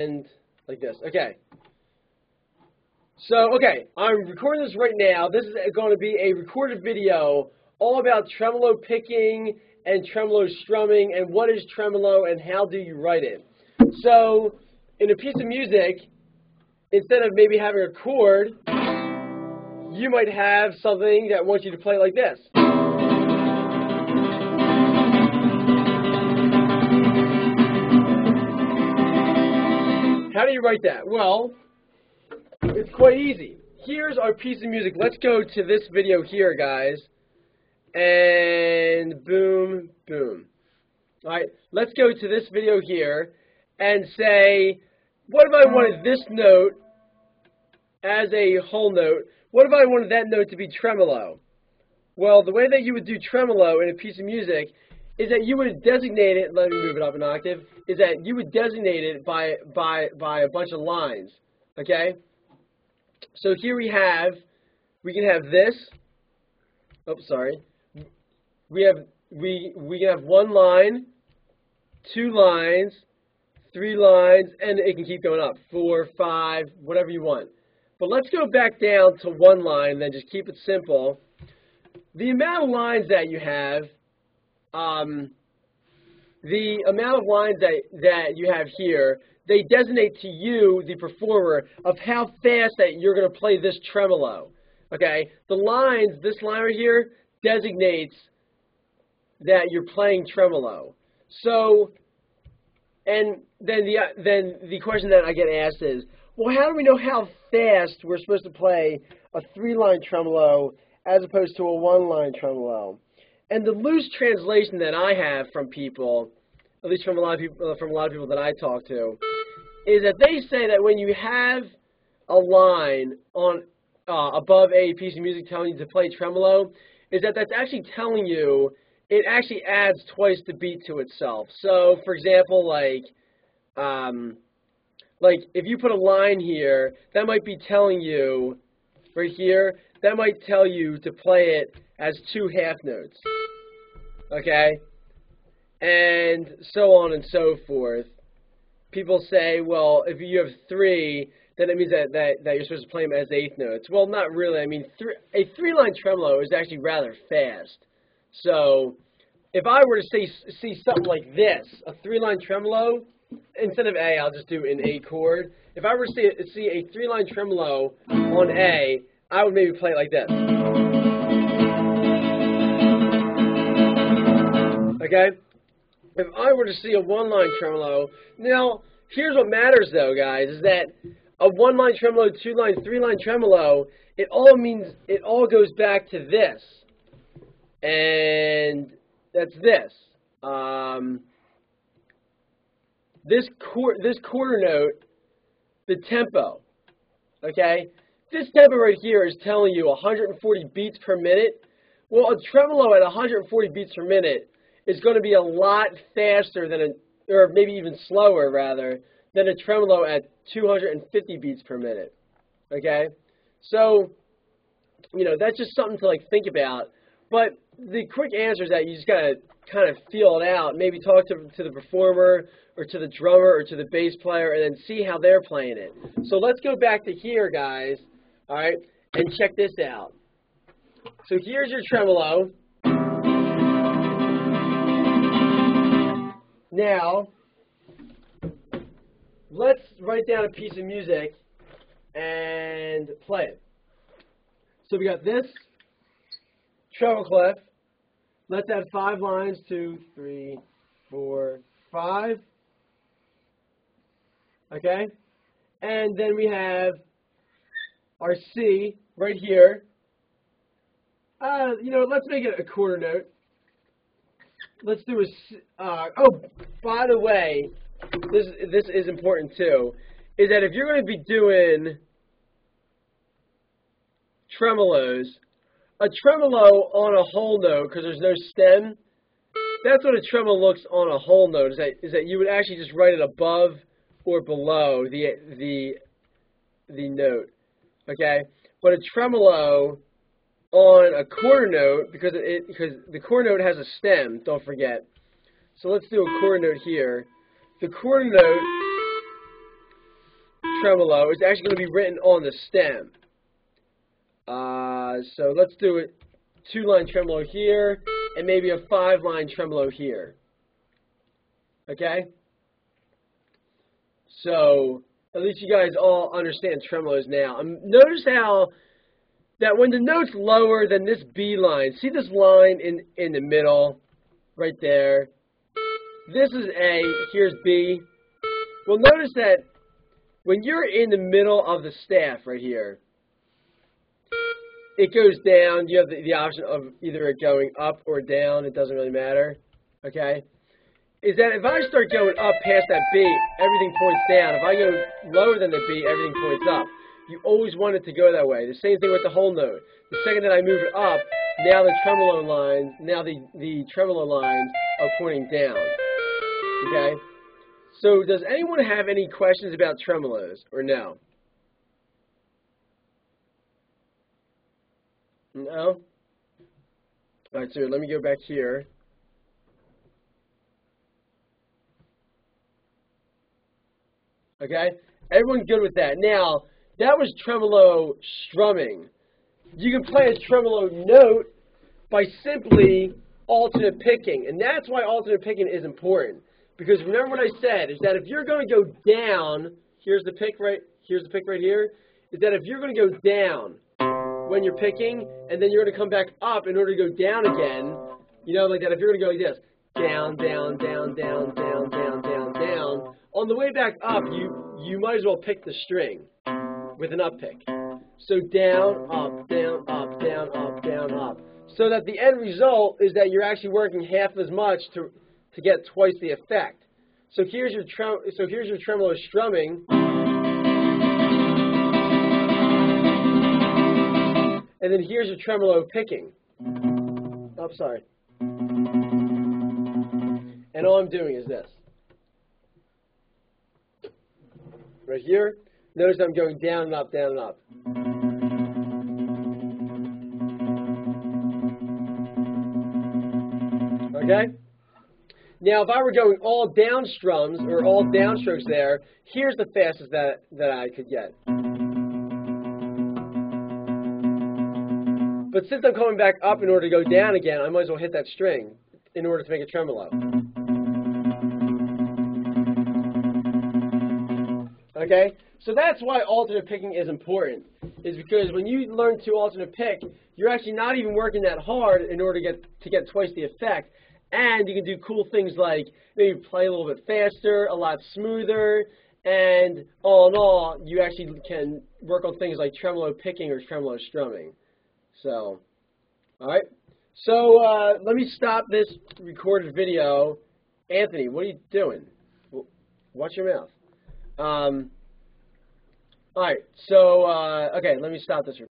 And like this. Okay. So, okay, I'm recording this right now. This is going to be a recorded video all about tremolo picking and tremolo strumming and what is tremolo and how do you write it. So, in a piece of music, instead of maybe having a chord, you might have something that wants you to play like this. How do you write that? Well, it's quite easy. Here's our piece of music. Let's go to this video here, guys. And boom, boom. All right, let's go to this video here and say, what if I wanted this note as a whole note? What if I wanted that note to be tremolo? Well, the way that you would do tremolo in a piece of music is that you would designate it, let me move it up an octave, is that you would designate it by a bunch of lines, okay? So here we can have this, oh, sorry, we can have one line, 2 lines, 3 lines, and it can keep going up, 4, 5, whatever you want. But let's go back down to 1 line and then just keep it simple. The amount of lines that you have, here, they designate to you, the performer, of how fast that you're going to play this tremolo. Okay? The lines, this line right here, designates that you're playing tremolo. So, and then the question that I get asked is, well, how do we know how fast we're supposed to play a 3-line tremolo as opposed to a 1-line tremolo? And the loose translation that I have from people, at least from a lot of people that I talk to, is that they say that when you have a line on above a piece of music telling you to play tremolo, is that that's actually telling you it actually adds twice the beat to itself. So, for example, like if you put a line here, that might be telling you right here, that might tell you to play it as 2 half notes. Okay? And so on and so forth. People say, well, if you have 3, then it means that you're supposed to play them as 8th notes. Well, not really. I mean, a 3-line tremolo is actually rather fast. So, if I were to see something like this, a 3-line tremolo, instead of A, I'll just do an A chord. If I were to see a 3-line tremolo on A, I would maybe play it like this. Okay? If I were to see a 1-line tremolo, now, here's what matters though, guys, is that a 1-line tremolo, 2-line, 3-line tremolo, it all goes back to this. And that's this. This quarter note, the tempo, okay? This tempo right here is telling you 140 beats per minute. Well, a tremolo at 140 beats per minute is going to be a lot faster than or maybe even slower, rather, than a tremolo at 250 beats per minute, okay? So, you know, that's just something to, like, think about. But the quick answer is that you just got to kind of feel it out. Maybe talk to the performer or to the drummer or to the bass player and then see how they're playing it. So let's go back to here, guys, all right, and check this out. So here's your tremolo. Now, let's write down a piece of music and play it. So we got this treble clef. Let's add 5 lines, 2, 3, 4, 5. Okay? And then we have our C right here. You know, let's make it a quarter note. Let's do a C. Oh, by the way, this is important too, is that if you're going to be doing tremolos, a tremolo on a whole note, because there's no stem, that's what a tremolo looks on a whole note, is that you would actually just write it above or below the note, okay? But a tremolo on a quarter note, because the quarter note has a stem, don't forget. So let's do a quarter note here. The quarter note tremolo is actually going to be written on the stem. So let's do it 2-line tremolo here, and maybe a 5-line tremolo here. Okay? So, at least you guys all understand tremolos now. Notice how that when the note's lower than this B line, see this line in the middle, right there? This is A, here's B. Well, notice that when you're in the middle of the staff right here, it goes down. You have the option of either it going up or down. It doesn't really matter. Okay? Is that if I start going up past that B, everything points down. If I go lower than the B, everything points up. You always want it to go that way. The same thing with the whole note. The second that I move it up, now the tremolo lines, the tremolo lines are pointing down. Okay? So does anyone have any questions about tremolos or no? No? All right, so let me go back here. Okay? Everyone good with that. Now, that was tremolo strumming. You can play a tremolo note by simply alternate picking. And that's why alternate picking is important. Because remember what I said, is that if you're going to go down, here's the pick right here, is that if you're going to go down when you're picking, and then you're going to come back up in order to go down again, you know, like that, if you're going to go like this, down, down, down, down, down, down, down, down, on the way back up, you might as well pick the string with an up pick. So down, up, down, up, down, up, down, up. So that the end result is that you're actually working half as much to get twice the effect. So here's your tremolo strumming. And then here's your tremolo picking. Oh, sorry. And all I'm doing is this. Right here, notice I'm going down and up, down and up. Okay? Now, if I were going all down strums, or all downstrokes there, here's the fastest that I could get. But since I'm coming back up in order to go down again, I might as well hit that string in order to make a tremolo. Okay? So that's why alternate picking is important, is because when you learn to alternate pick, you're actually not even working that hard in order to get twice the effect. And you can do cool things like maybe play a little bit faster, a lot smoother, and all in all, you actually can work on things like tremolo picking or tremolo strumming. So, all right. So let me stop this recorded video. Anthony, what are you doing? Watch your mouth. All right. So, okay, let me stop this recording.